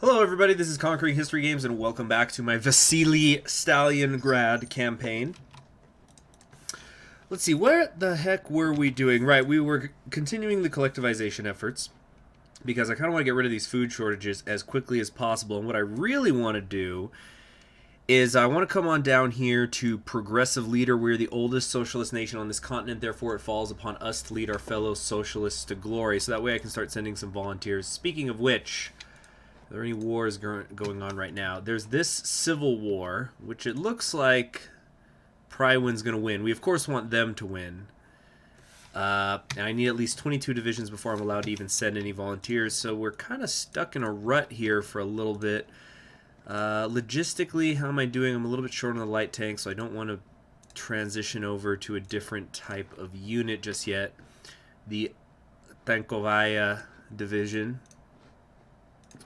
Hello everybody, this is Conquering History Games and welcome back to my Vasiliy Stalliongrad campaign. Let's see, what the heck were we doing? Right, we were continuing the collectivization efforts because I kind of want to get rid of these food shortages as quickly as possible. And what I really want to do is I want to come on down here to Progressive Leader. We're the oldest socialist nation on this continent, therefore it falls upon us to lead our fellow socialists to glory. So that way I can start sending some volunteers. Speaking of which, are there any wars going on right now? There's this civil war, which it looks like Prywin's going to win. We, of course, want them to win. And I need at least 22 divisions before I'm allowed to even send any volunteers, so we're kind of stuck in a rut here for a little bit. Logistically, how am I doing? I'm a little bit short on the light tank, so I don't want to transition over to a different type of unit just yet. The Tankovaya division.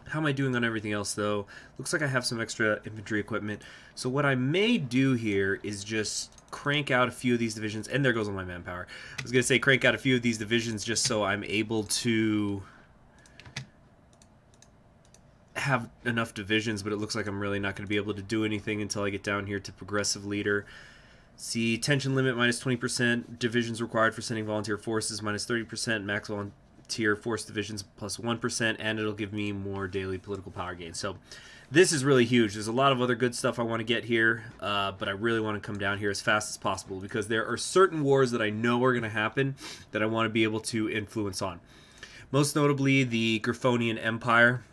How am I doing on everything else, though? Looks like I have some extra infantry equipment. So what I may do here is just crank out a few of these divisions. And there goes all my manpower. I was going to say crank out a few of these divisions just so I'm able to have enough divisions. But it looks like I'm really not going to be able to do anything until I get down here to Progressive Leader. See, tension limit minus 20%. Divisions required for sending volunteer forces minus 30%. Max volunteer force divisions plus 1%, and it'll give me more daily political power gain. So this is really huge. There's a lot of other good stuff I want to get here, but I really want to come down here as fast as possible because there are certain wars that I know are going to happen that I want to be able to influence on. Most notably, the Griffonian Empire.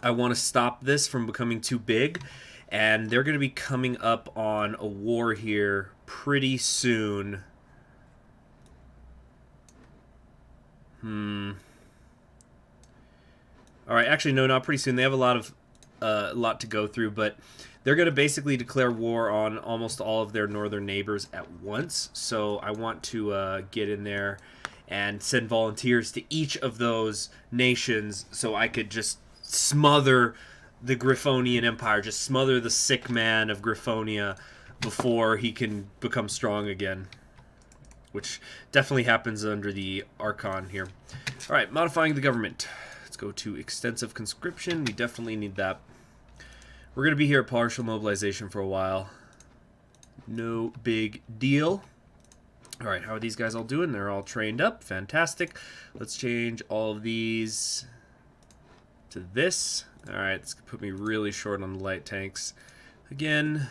I want to stop this from becoming too big, and they're going to be coming up on a war here pretty soon. All right, actually, no, not pretty soon. They have a lot to go through, but they're going to basically declare war on almost all of their northern neighbors at once. So I want to get in there and send volunteers to each of those nations so I could just smother the Griffonian Empire, just smother the sick man of Griffonia before he can become strong again. Which definitely happens under the Archon here. All right, modifying the government. Let's go to extensive conscription. We definitely need that. We're going to be here at partial mobilization for a while. No big deal. All right, how are these guys all doing? They're all trained up. Fantastic. Let's change all of these to this. All right, it's going to put me really short on the light tanks. Again,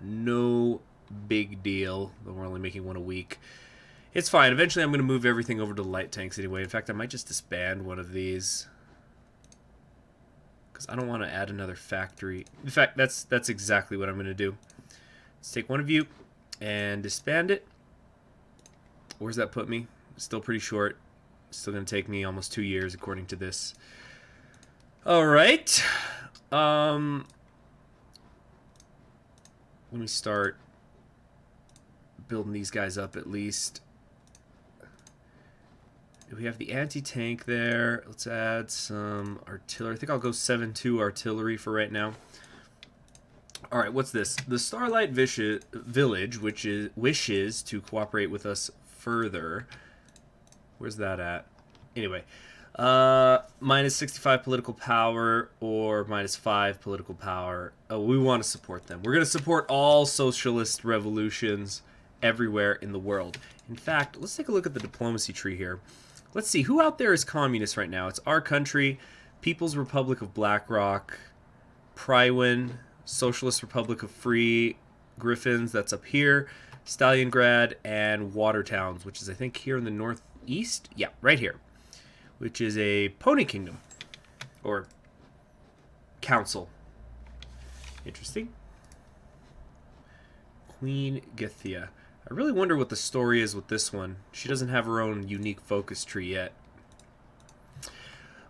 no big deal, but we're only making one a week. It's fine. Eventually I'm going to move everything over to light tanks anyway. In fact, I might just disband one of these because I don't want to add another factory. In fact, that's exactly what I'm going to do. Let's take one of you and disband it. Where's that put me? Still pretty short. Still going to take me almost 2 years according to this. All right. Let me start building these guys up at least. We have the anti-tank there. Let's add some artillery. I think I'll go 7-2 artillery for right now. All right, what's this? The Starlight Village, which wishes to cooperate with us further. Where's that at? Anyway, minus 65 political power or minus 5 political power. Oh, we want to support them. We're going to support all socialist revolutions everywhere in the world. In fact, let's take a look at the diplomacy tree here. Let's see, who out there is communist right now? It's our country, People's Republic of Blackrock, Prywin, Socialist Republic of Free Griffins, that's up here, Stalliongrad, and Watertowns, which is, I think, here in the northeast? Yeah, right here, which is a pony kingdom, or council. Interesting. Queen Githia. I really wonder what the story is with this one. She doesn't have her own unique focus tree yet.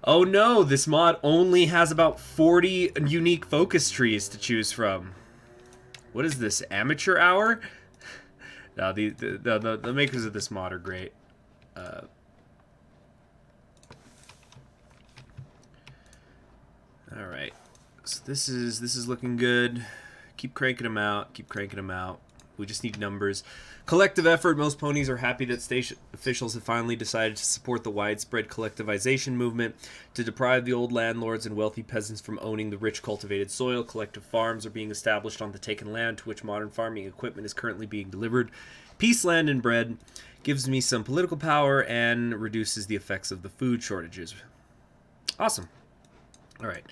Oh no, this mod only has about 40 unique focus trees to choose from. What is this, amateur hour? No, the makers of this mod are great. All right, so this is looking good. Keep cranking them out. Keep cranking them out. We just need numbers. Collective effort. Most ponies are happy that station officials have finally decided to support the widespread collectivization movement to deprive the old landlords and wealthy peasants from owning the rich cultivated soil. Collective farms are being established on the taken land to which modern farming equipment is currently being delivered. Peace, land, and bread gives me some political power and reduces the effects of the food shortages. Awesome. All right.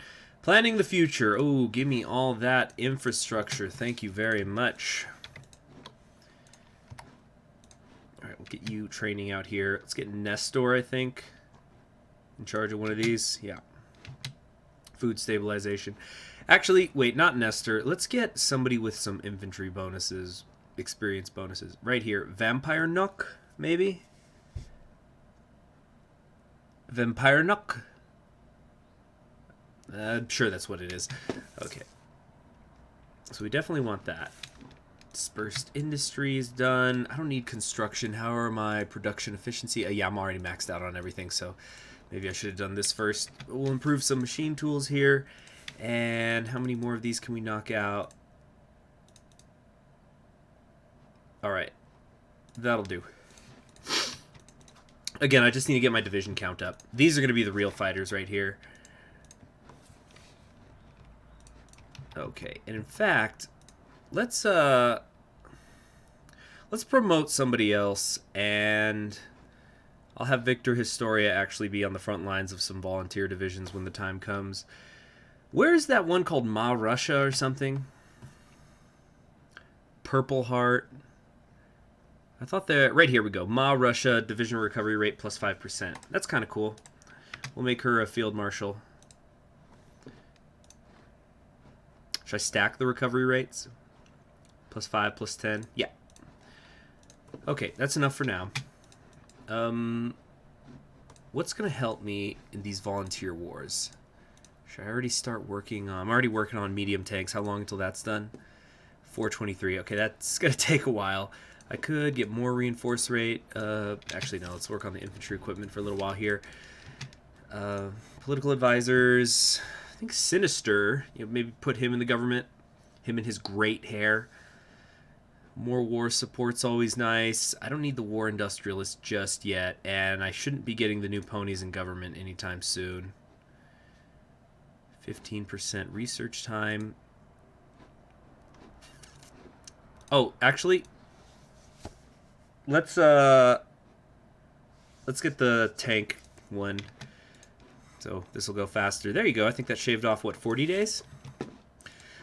Planning the future. Oh, give me all that infrastructure. Thank you very much. All right, we'll get you training out here. Let's get Nestor, I think, in charge of one of these. Yeah. Food stabilization. Actually, wait, not Nestor. Let's get somebody with some infantry bonuses, experience bonuses. Right here. Vampire Nook, maybe? Vampire Nook. I'm sure that's what it is. Okay. So we definitely want that. Dispersed industry is done. I don't need construction. How are my production efficiency? Yeah, I'm already maxed out on everything, so maybe I should have done this first. We'll improve some machine tools here. And how many more of these can we knock out? Alright. That'll do. Again, I just need to get my division count up. These are going to be the real fighters right here. Okay, and in fact, let's promote somebody else, and I'll have Victor Historia actually be on the front lines of some volunteer divisions when the time comes. Where is that one called Ma Russia or something? Purple Heart. I thought that right here we go. Ma Russia division recovery rate plus 5%. That's kind of cool. We'll make her a field marshal. Should I stack the recovery rates? Plus 5, plus 10? Yeah. Okay, that's enough for now. What's going to help me in these volunteer wars? Should I already start working on... I'm already working on medium tanks. How long until that's done? 423. Okay, that's going to take a while. I could get more reinforce rate. Actually, no. Let's work on the infantry equipment for a little while here. Political advisors... I think Sinister, maybe put him in the government. Him and his great hair. More war support's always nice. I don't need the war industrialist just yet, and I shouldn't be getting the new ponies in government anytime soon. 15% research time. Oh, actually, let's get the tank one. So this will go faster. There you go. I think that shaved off, what, 40 days?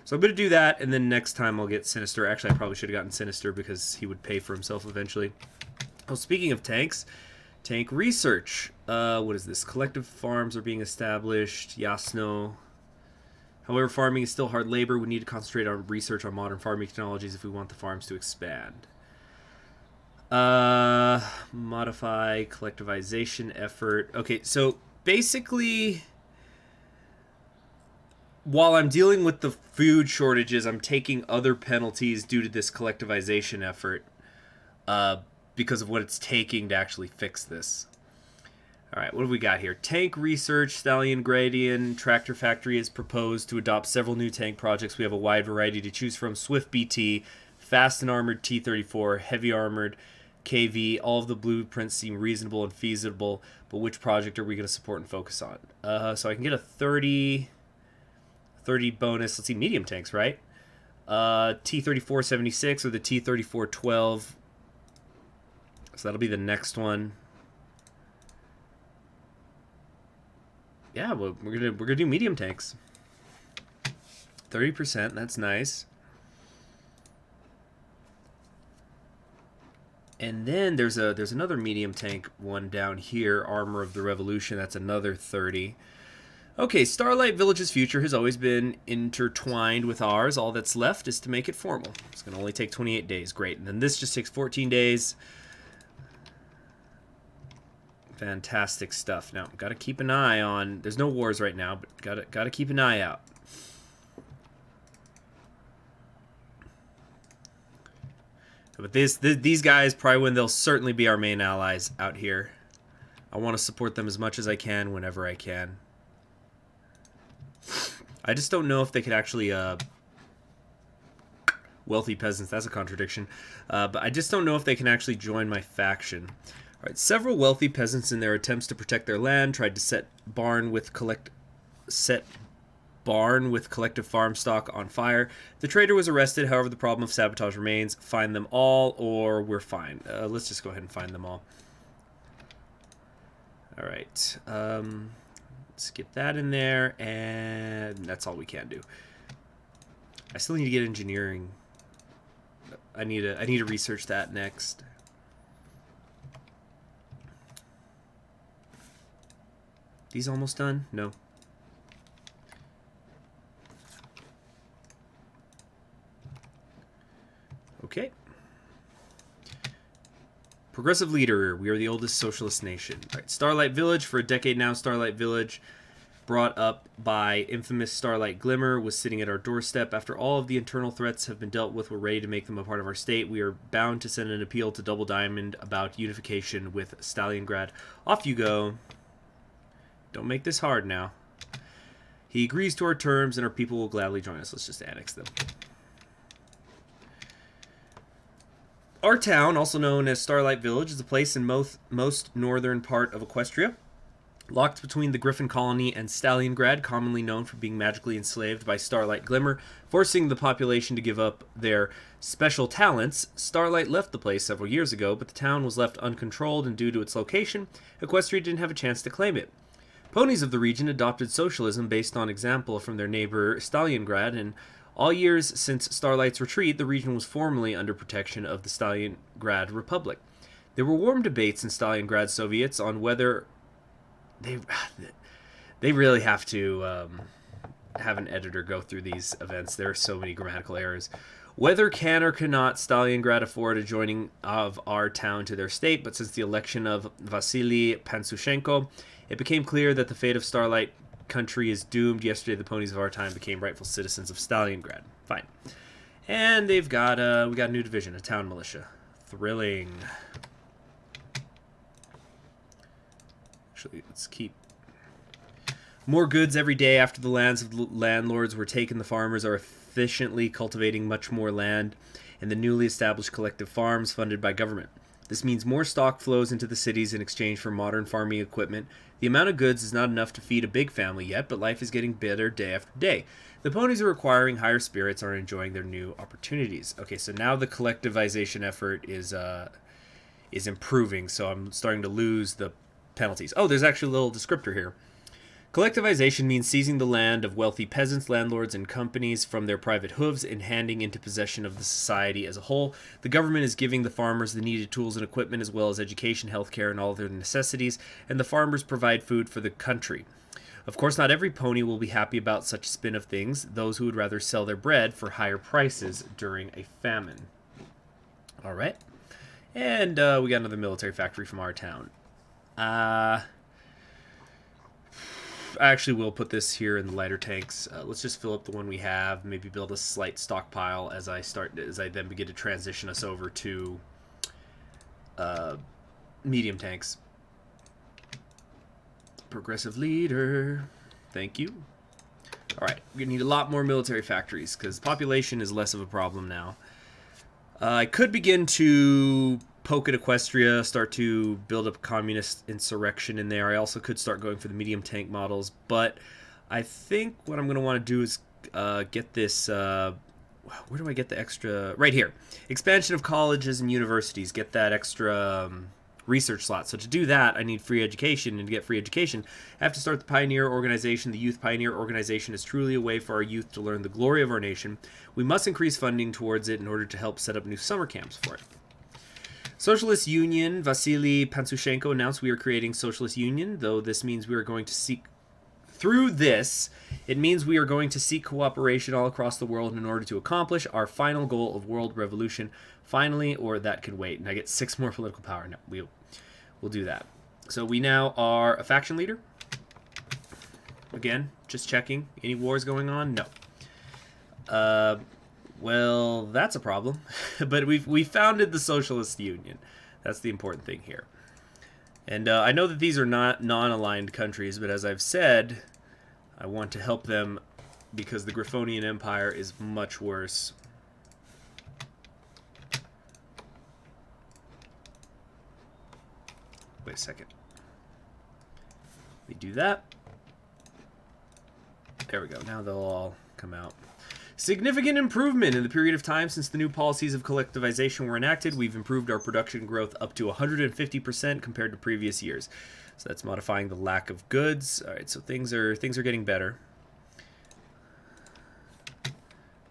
So I'm going to do that, and then next time I'll get Sinister. Actually, I probably should have gotten Sinister because he would pay for himself eventually. Oh, speaking of tanks, tank research. What is this? Collective farms are being established. Yasno. However, farming is still hard labor. We need to concentrate on research on modern farming technologies if we want the farms to expand. Modify collectivization effort. Okay, so... basically, while I'm dealing with the food shortages, I'm taking other penalties due to this collectivization effort because of what it's taking to actually fix this. All right, what do we got here? Tank research, Stalliongrad Tractor Factory is proposed to adopt several new tank projects. We have a wide variety to choose from. Swift BT, fast and armored T-34, heavy armored KV. All of the blueprints seem reasonable and feasible, but which project are we going to support and focus on? So I can get a 30 bonus. Let's see, medium tanks, right? T-34-76 or the T-34-12. So that'll be the next one. Yeah, well, we're gonna do medium tanks. 30%. That's nice. And then there's another medium tank one down here, Armor of the Revolution. That's another 30. Okay, Starlight Village's future has always been intertwined with ours. All that's left is to make it formal. It's going to only take 28 days. Great. And then this just takes 14 days. Fantastic stuff. Now, got to keep an eye on... There's no wars right now, but got to keep an eye out. But these guys, probably when they'll certainly be our main allies out here. I want to support them as much as I can whenever I can. I just don't know if they could actually wealthy peasants. That's a contradiction. But I just don't know if they can actually join my faction. All right, several wealthy peasants, in their attempts to protect their land, tried to set barn with collective farm stock on fire. The traitor was arrested. However, the problem of sabotage remains. Find them all, or we're fine. Let's just go ahead and find them all. All right. Let's get that in there, and that's all we can do. I still need to get engineering. I need to research that next. These almost done? No. Okay. Progressive leader. We are the oldest socialist nation. All right. Starlight Village. For a decade now, Starlight Village, brought up by infamous Starlight Glimmer, was sitting at our doorstep. After all of the internal threats have been dealt with, we're ready to make them a part of our state. We are bound to send an appeal to Double Diamond about unification with Stalliongrad. Off you go. Don't make this hard now. He agrees to our terms, and our people will gladly join us. Let's just annex them. Our town, also known as Starlight Village, is a place in most northern part of Equestria, locked between the Griffin Colony and Stalliongrad, commonly known for being magically enslaved by Starlight Glimmer, forcing the population to give up their special talents. Starlight left the place several years ago, but the town was left uncontrolled, and due to its location, Equestria didn't have a chance to claim it. Ponies of the region adopted socialism based on example from their neighbor Stalliongrad, and all years since Starlight's retreat, the region was formally under protection of the Stalliongrad Republic. There were warm debates in Stalliongrad Soviets on whether they really have to have an editor go through these events. There are so many grammatical errors. Whether can or cannot Stalliongrad afford a joining of our town to their state, but since the election of Vasiliy Pansushenko, it became clear that the fate of Starlight country is doomed. Yesterday, the ponies of our time became rightful citizens of Stalliongrad. Fine. And they've got, we got a new division, a town militia. Thrilling. Actually, let's keep more goods every day. After the lands of the landlords were taken, the farmers are efficiently cultivating much more land in the newly established collective farms funded by government. This means more stock flows into the cities in exchange for modern farming equipment. The amount of goods is not enough to feed a big family yet, but life is getting better day after day. The ponies are acquiring higher spirits, are enjoying their new opportunities. Okay, so now the collectivization effort is improving, so I'm starting to lose the penalties. Oh, there's actually a little descriptor here. Collectivization means seizing the land of wealthy peasants, landlords, and companies from their private hooves and handing into possession of the society as a whole. The government is giving the farmers the needed tools and equipment as well as education, healthcare, and all their necessities, and the farmers provide food for the country. Of course, not every pony will be happy about such a spin of things, those who would rather sell their bread for higher prices during a famine. All right. And we got another military factory from our town. I actually will put this here in the lighter tanks. Let's just fill up the one we have. Maybe build a slight stockpile as I then begin to transition us over to medium tanks. Progressive leader. Thank you. All right, we're gonna need a lot more military factories because population is less of a problem now. I could begin to poke at Equestria, start to build up communist insurrection in there. I also could start going for the medium tank models, but I think what I'm going to want to do is get this... where do I get the extra... Right here. Expansion of colleges and universities. Get that extra research slot. So to do that, I need free education, and to get free education, I have to start the Pioneer Organization. The Youth Pioneer Organization is truly a way for our youth to learn the glory of our nation. We must increase funding towards it in order to help set up new summer camps for it. Socialist Union. Vasiliy Pansushenko announced we are creating Socialist Union, though this means we are going to seek... Through this, it means we are going to seek cooperation all across the world in order to accomplish our final goal of world revolution. Finally, or that could wait, and I get 6 more political power. No, we'll do that. So we now are a faction leader. Again, just checking. Any wars going on? No. Well, that's a problem. But we founded the Socialist Union. That's the important thing here. And I know that these are not non-aligned countries, but as I've said, I want to help them because the Griffonian Empire is much worse. Wait a second. We do that. There we go. Now they'll all come out. Significant improvement in the period of time since the new policies of collectivization were enacted. We've improved our production growth up to 150% compared to previous years. So that's modifying the lack of goods. All right, so things are getting better.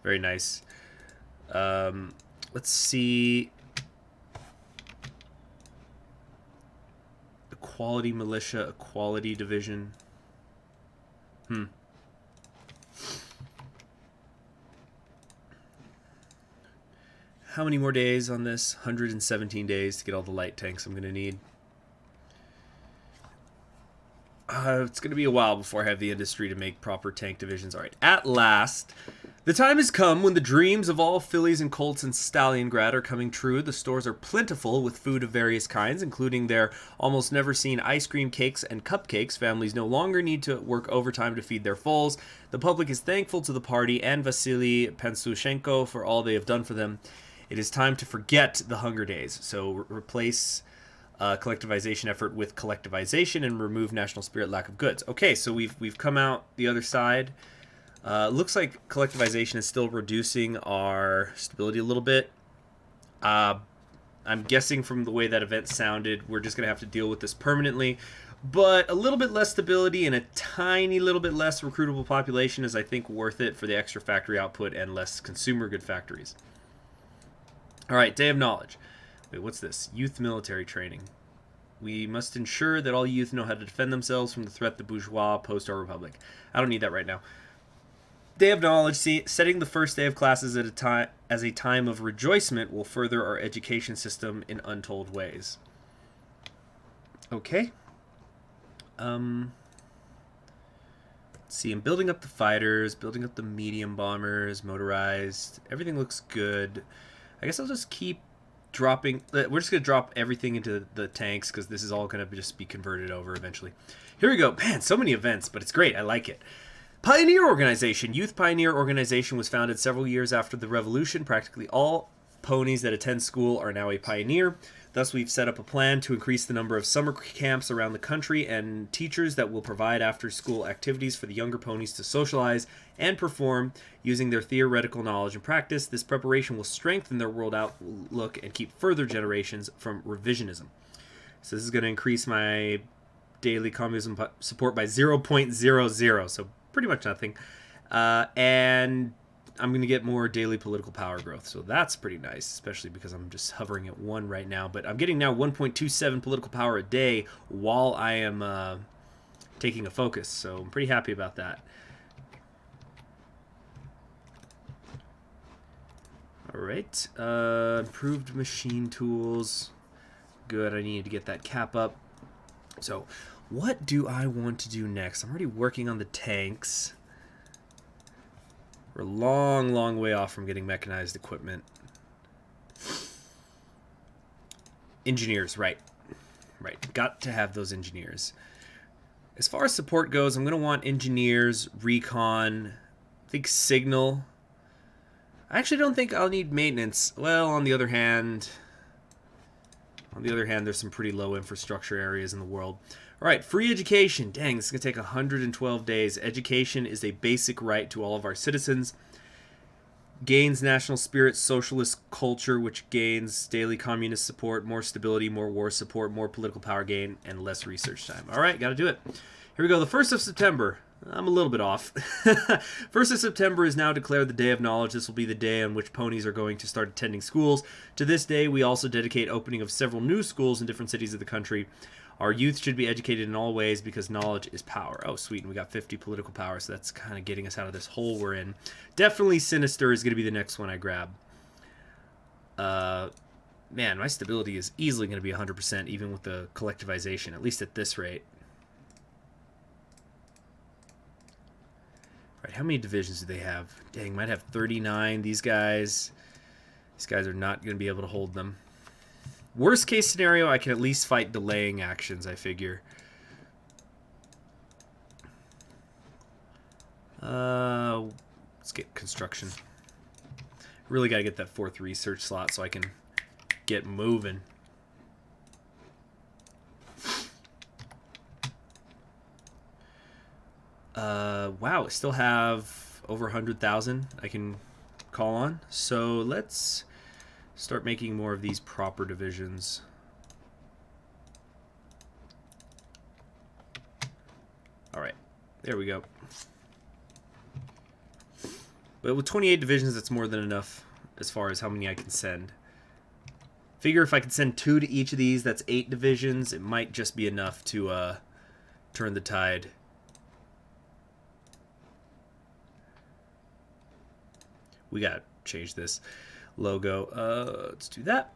Very nice. Let's see. Equality militia, equality division. How many more days on this? 117 days to get all the light tanks I'm going to need. It's going to be a while before I have the industry to make proper tank divisions. All right, at last, the time has come when the dreams of all fillies and colts in Stalliongrad are coming true. The stores are plentiful with food of various kinds, including their almost never seen ice cream cakes and cupcakes. Families no longer need to work overtime to feed their foals. The public is thankful to the party and Vasiliy Pensushenko for all they have done for them. It is time to forget the Hunger Days. So replace collectivization effort with collectivization and remove national spirit lack of goods. Okay, so we've come out the other side. Looks like collectivization is still reducing our stability a little bit. I'm guessing from the way that event sounded, we're just going to have to deal with this permanently. But a little bit less stability and a tiny little bit less recruitable population is, I think, worth it for the extra factory output and less consumer good factories. All right, Day of Knowledge. Wait, what's this? Youth military training. We must ensure that all youth know how to defend themselves from the threat the bourgeois pose to our republic. I don't need that right now. Day of Knowledge. Setting the first day of classes at as a time of rejoicement will further our education system in untold ways. Okay. Let's see. I'm building up the fighters, building up the medium bombers, motorized. Everything looks good. I guess I'll just keep dropping. We're just going to drop everything into the tanks because this is all going to just be converted over eventually. Here we go. Man, so many events, but it's great. I like it. Pioneer Organization. Youth Pioneer Organization was founded several years after the revolution. Practically all ponies that attend school are now a pioneer. Thus, we've set up a plan to increase the number of summer camps around the country and teachers that will provide after-school activities for the younger ponies to socialize and perform using their theoretical knowledge and practice. This preparation will strengthen their world outlook and keep further generations from revisionism. So this is going to increase my daily communism support by 0.00, so pretty much nothing. And I'm going to get more daily political power growth, so that's pretty nice, especially because I'm just hovering at 1 right now. But I'm getting now 1.27 political power a day while I am taking a focus, so I'm pretty happy about that. All right, improved machine tools. Good, I need to get that cap up. So what do I want to do next? I'm already working on the tanks. We're a long, long way off from getting mechanized equipment. Engineers, right. Right, got to have those engineers. As far as support goes, I'm going to want engineers, recon, I think signal. I actually don't think I'll need maintenance. Well, on the other hand, there's some pretty low infrastructure areas in the world. All right, free education. Dang, this is going to take 112 days. Education is a basic right to all of our citizens. Gains national spirit, socialist culture, which gains daily communist support, more stability, more war support, more political power gain, and less research time. All right, got to do it. Here we go, the 1st of September. I'm a little bit off. 1st of September is now declared the Day of Knowledge. This will be the day on which ponies are going to start attending schools. To this day, we also dedicate opening of several new schools in different cities of the country. Our youth should be educated in all ways because knowledge is power. Oh, sweet. And we got 50 political power, so that's kind of getting us out of this hole we're in. Definitely Sinister is going to be the next one I grab. Man, my stability is easily going to be 100%, even with the collectivization, at least at this rate. All right, how many divisions do they have? Dang, might have 39. These guys are not going to be able to hold them. Worst case scenario, I can at least fight delaying actions, I figure. Let's get construction. Really got to get that 4th research slot so I can get moving. wow, still have over 100,000 I can call on. So let's start making more of these proper divisions. All right, there we go. But with 28 divisions, that's more than enough as far as how many I can send. Figure if I could send 2 to each of these, that's 8 divisions. It might just be enough to turn the tide. We gotta change this logo. Let's do that.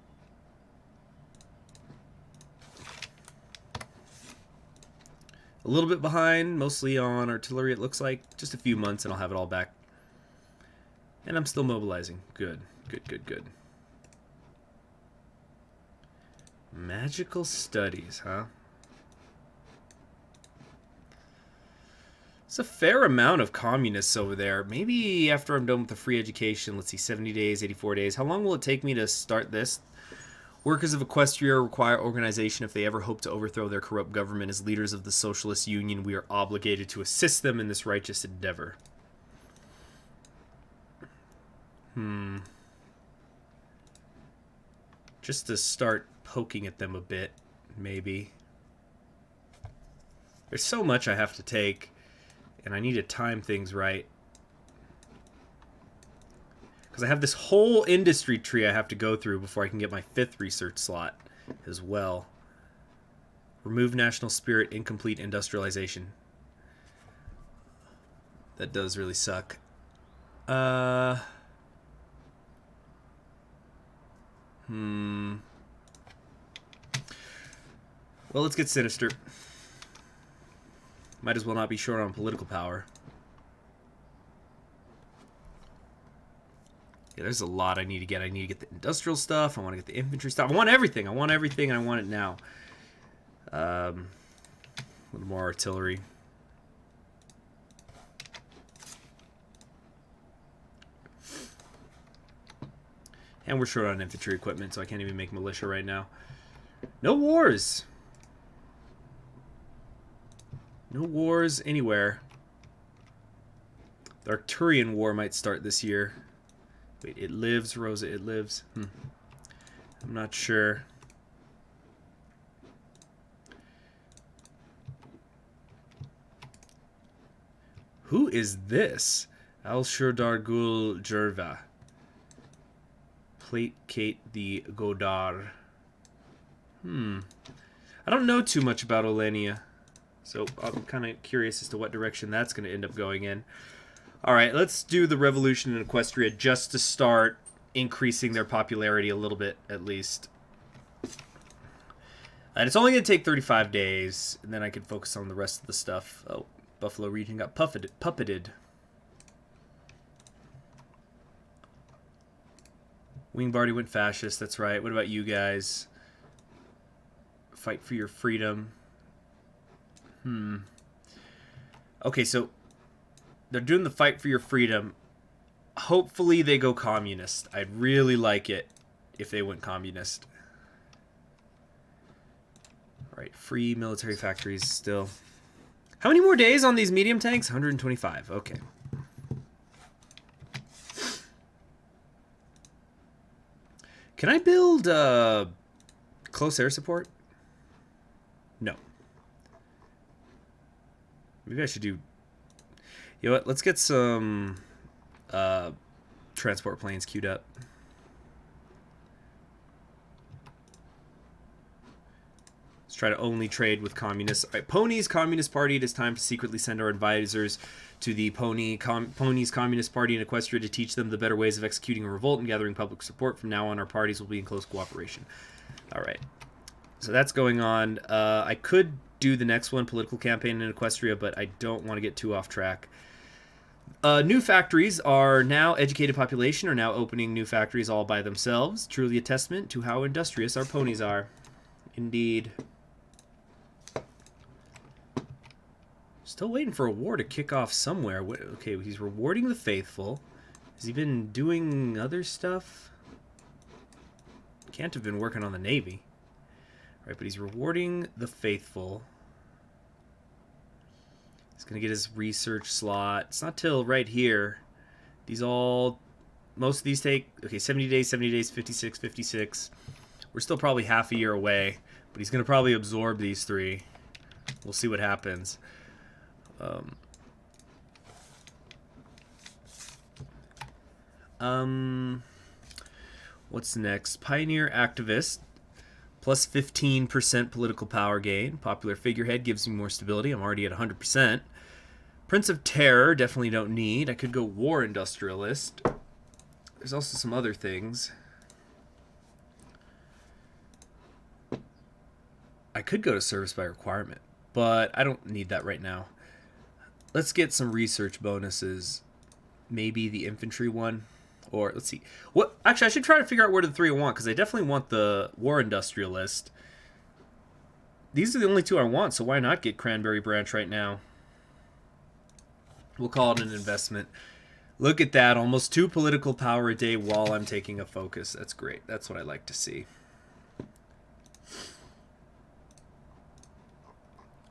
A little bit behind, mostly on artillery, it looks like. Just a few months and I'll have it all back. And I'm still mobilizing. Good, good, good, good. Magical studies, huh? It's a fair amount of communists over there. Maybe after I'm done with the free education, let's see, 70 days, 84 days. How long will it take me to start this? Workers of Equestria require organization if they ever hope to overthrow their corrupt government. As leaders of the Socialist Union, we are obligated to assist them in this righteous endeavor. Just to start poking at them a bit, maybe. There's so much I have to take, and I need to time things right. Because I have this whole industry tree I have to go through before I can get my 5th research slot as well. Remove national spirit, incomplete industrialization. That does really suck. Well, let's get sinister. Might as well not be short on political power. Yeah, there's a lot I need to get. I need to get the industrial stuff. I want to get the infantry stuff. I want everything. I want everything, and I want it now. A little more artillery. And we're short on infantry equipment, so I can't even make militia right now. No wars! No wars anywhere. The Arcturian War might start this year. Wait, it lives, Rosa, it lives. I'm not sure. Who is this? Al-Shurdargul Jerva. Placate the Godar. I don't know too much about Olenia, so I'm kind of curious as to what direction that's going to end up going in. Alright, let's do the revolution in Equestria just to start increasing their popularity a little bit, at least. And it's only going to take 35 days, and then I can focus on the rest of the stuff. Oh, Buffalo region got puppeted. Wingbardy went fascist, that's right. What about you guys? Fight for your freedom. Okay, so they're doing the fight for your freedom. Hopefully they go communist. I'd really like it if they went communist. Alright, free military factories still. How many more days on these medium tanks? 125, okay. Can I build close air support? No. Maybe I should do... You know what? Let's get some transport planes queued up. Let's try to only trade with communists. All right, Ponies Communist Party. It is time to secretly send our advisors to the Ponies Communist Party in Equestria to teach them the better ways of executing a revolt and gathering public support. From now on, our parties will be in close cooperation. All right. So that's going on. I could do the next one, political campaign in Equestria, but I don't want to get too off track. New factories are now, educated population are now opening new factories all by themselves. Truly a testament to how industrious our ponies are. Indeed. Still waiting for a war to kick off somewhere. Okay, he's rewarding the faithful. Has he been doing other stuff? Can't have been working on the Navy. Right, but he's rewarding the faithful. He's going to get his research slot. It's not till right here. These all... Most of these take... Okay, 70 days, 70 days, 56, 56. We're still probably half a year away. But he's going to probably absorb these 3. We'll see what happens. What's next? Pioneer Activist. Plus 15% political power gain. Popular Figurehead gives me more stability. I'm already at 100%. Prince of Terror, definitely don't need. I could go War Industrialist. There's also some other things. I could go to Service by Requirement, but I don't need that right now. Let's get some research bonuses. Maybe the infantry one. Or, let's see. What? Actually, I should try to figure out where the 3 I want, because I definitely want the War Industrialist. These are the only 2 I want, so why not get Cranberry Branch right now? We'll call it an investment. Look at that. Almost 2 political power a day while I'm taking a focus. That's great. That's what I like to see.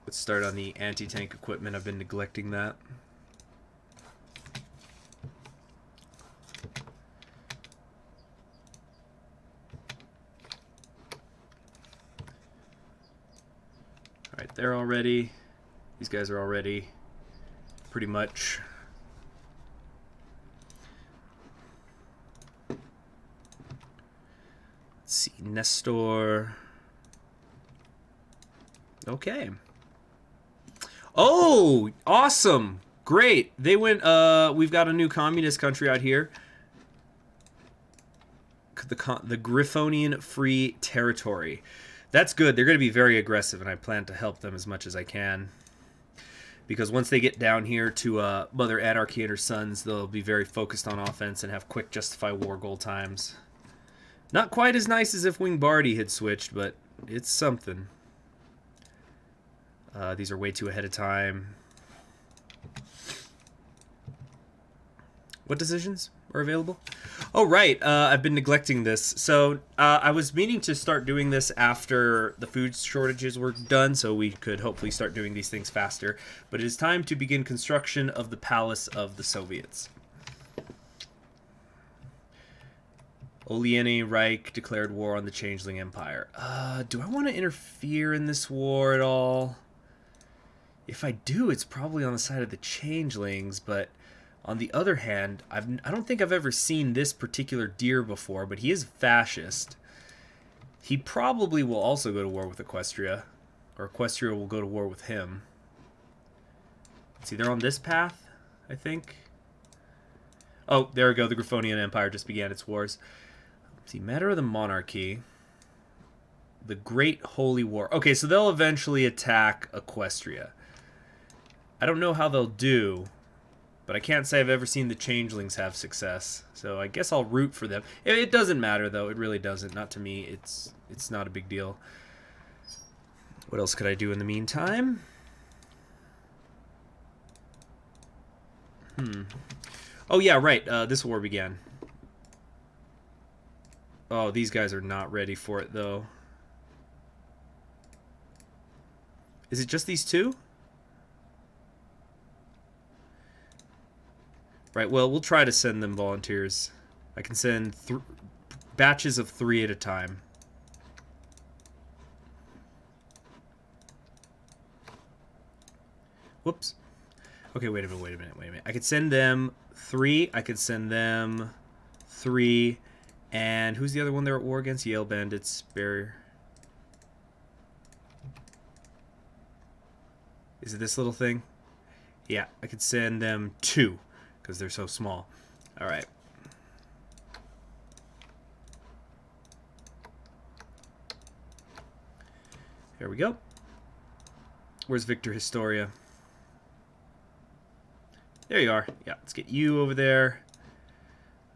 Let's start on the anti-tank equipment. I've been neglecting that. Alright, they're all ready. These guys are all ready. Pretty much. Let's see, Nestor. Okay. Oh, awesome. Great. They went, we've got a new communist country out here. The Griffonian Free Territory. That's good. They're going to be very aggressive, and I plan to help them as much as I can. Because once they get down here to Mother Anarchy and her sons, they'll be very focused on offense and have quick justify war goal times. Not quite as nice as if Wingbardi had switched, but it's something. These are way too ahead of time. What decisions are available? Oh, right. I've been neglecting this. So I was meaning to start doing this after the food shortages were done, so we could hopefully start doing these things faster. But it is time to begin construction of the Palace of the Soviets. Oliene Reich declared war on the Changeling Empire. Do I want to interfere in this war at all? If I do, it's probably on the side of the Changelings, but on the other hand, I don't think I've ever seen this particular deer before, but he is fascist. He probably will also go to war with Equestria, or Equestria will go to war with him. See, they're on this path, I think. Oh, there we go. The Griffonian Empire just began its wars. Let's see, matter of the monarchy. The Great Holy War. Okay, so they'll eventually attack Equestria. I don't know how they'll do, but I can't say I've ever seen the Changelings have success. So I guess I'll root for them. It doesn't matter, though. It really doesn't. Not to me. It's not a big deal. What else could I do in the meantime? Oh, yeah, right. This war began. Oh, these guys are not ready for it, though. Is it just these 2? Right, well, we'll try to send them volunteers. I can send batches of 3 at a time. Whoops. Okay, wait a minute. I could send them 3. I could send them 3. And who's the other one they're at war against? Yale Bandits. Barrier. Is it this little thing? Yeah, I could send them 2. Because they're so small. Alright. Here we go. Where's Victor Historia? There you are. Yeah, let's get you over there.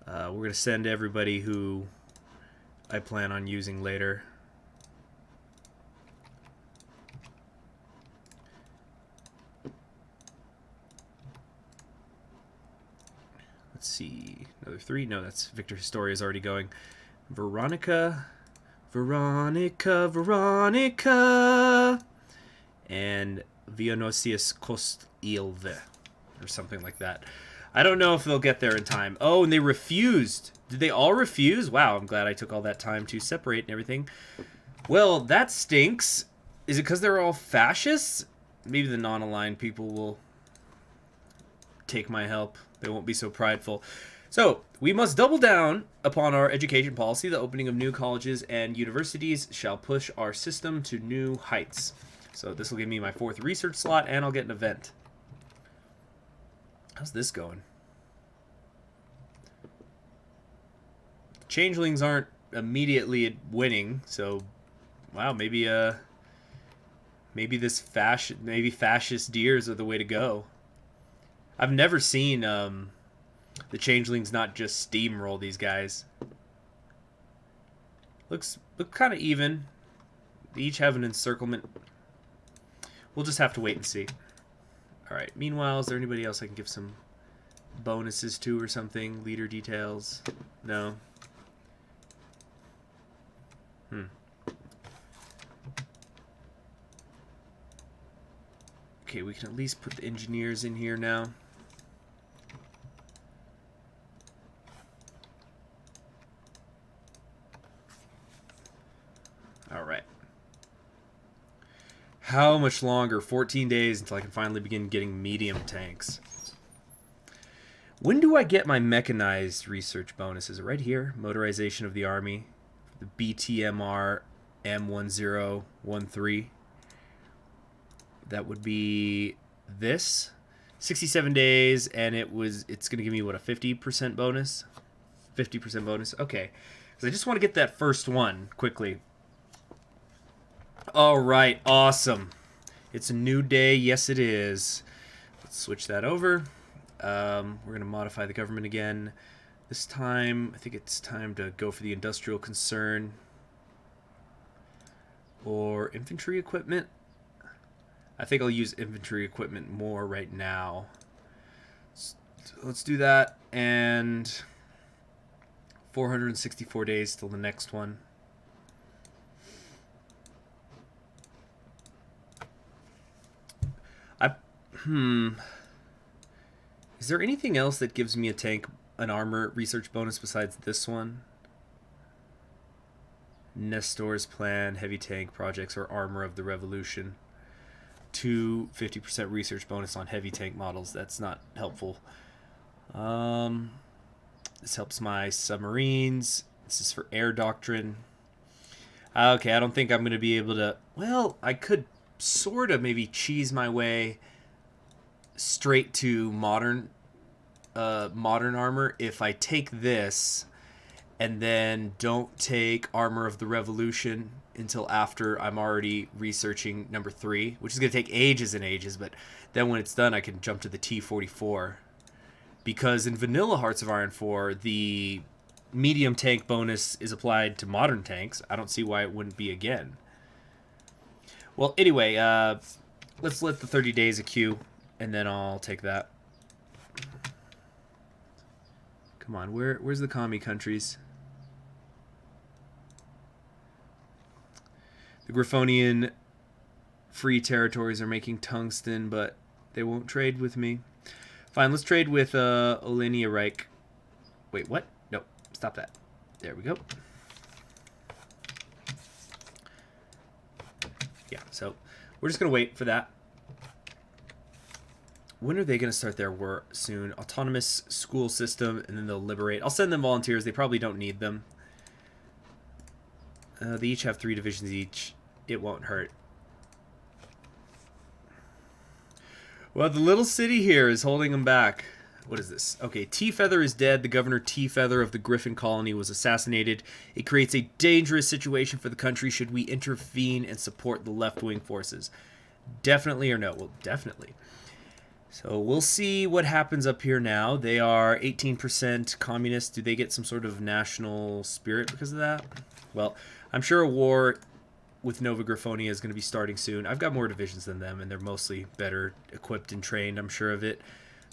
We're going to send everybody who I plan on using later. Let's see. Another 3. No, that's Victor Historia is already going. Veronica. And Vianosius Kostilve, or something like that. I don't know if they'll get there in time. Oh, and they refused. Did they all refuse? Wow, I'm glad I took all that time to separate and everything. Well, that stinks. Is it because they're all fascists? Maybe the non-aligned people will take my help. They won't be so prideful. So, we must double down upon our education policy. The opening of new colleges and universities shall push our system to new heights. So this will give me my 4th research slot, and I'll get an event. How's this going? Changelings aren't immediately winning, so wow, maybe this fascist deers are the way to go. I've never seen the changelings not just steamroll these guys. Look kind of even. They each have an encirclement. We'll just have to wait and see. Alright, meanwhile, is there anybody else I can give some bonuses to or something? Leader details? No. Okay, we can at least put the engineers in here now. Alright. How much longer? 14 days until I can finally begin getting medium tanks. When do I get my mechanized research bonus? Is it right here? Motorization of the army. The BTMR M1013. That would be this. 67 days, and it's going to give me, what, a 50% bonus? 50% bonus? Okay. Because I just want to get that first one quickly. Alright, awesome. It's a new day. Yes, it is. Let's switch that over. We're going to modify the government again. This time, I think it's time to go for the industrial concern. Or infantry equipment. I think I'll use infantry equipment more right now. Let's do that. And 464 days till the next one. Is there anything else that gives me an armor research bonus besides this one? Nestor's plan, heavy tank projects, or armor of the revolution. 50% research bonus on heavy tank models. That's not helpful. This helps my submarines. This is for air doctrine. Okay, I don't think I'm going to be able to... Well, I could sort of maybe cheese my way straight to modern armor if I take this and then don't take armor of the revolution until after I'm already researching number 3, which is going to take ages and ages, but then when it's done I can jump to the T44, because in vanilla Hearts of Iron 4 the medium tank bonus is applied to modern tanks. I don't see why it wouldn't be again. Well, anyway, let's let the 30 days accrue, and then I'll take that. Come on, where's the commie countries? The Griffonian free territories are making tungsten, but they won't trade with me. Fine, let's trade with Olenia Reich. Wait, what? No, stop that. There we go. Yeah, so we're just going to wait for that. When are they going to start their war? Soon. Autonomous school system, and then they'll liberate. I'll send them volunteers. They probably don't need them. They each have 3 divisions each. It won't hurt. Well, the little city here is holding them back. What is this? Okay, T-Feather is dead. The Governor T-Feather of the Griffin Colony was assassinated. It creates a dangerous situation for the country should we intervene and support the left-wing forces. Definitely or no? Well, definitely. So we'll see what happens up here now. They are 18% communist. Do they get some sort of national spirit because of that? Well, I'm sure a war with Nova Griffonia is going to be starting soon. I've got more divisions than them, and they're mostly better equipped and trained, I'm sure of it.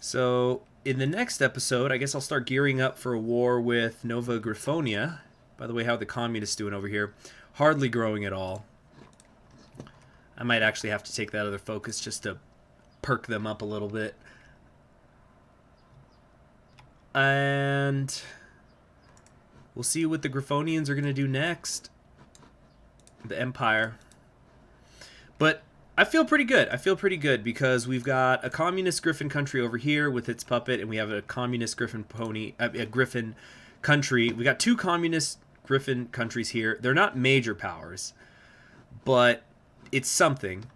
So in the next episode, I guess I'll start gearing up for a war with Nova Griffonia. By the way, how are the communists doing over here? Hardly growing at all. I might actually have to take that other focus just to perk them up a little bit. And we'll see what the Griffonians are going to do next. The Empire. But I feel pretty good. I feel pretty good because we've got a communist Griffin country over here with its puppet, and we have a communist Griffin Griffin country. We got two communist Griffin countries here. They're not major powers, but it's something.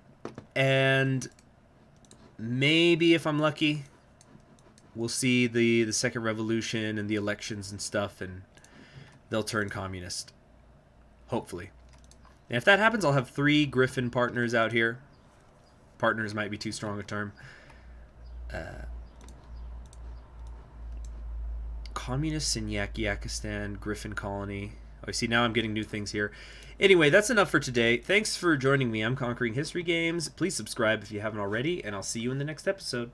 And maybe if I'm lucky, we'll see the second revolution and the elections and stuff, and they'll turn communist. Hopefully. And if that happens, I'll have 3 Griffin partners out here. Partners might be too strong a term. Communists in Yakistan, Griffin colony. Oh, see, now I'm getting new things here. Anyway, that's enough for today. Thanks for joining me. I'm Conquering History Games. Please subscribe if you haven't already, and I'll see you in the next episode.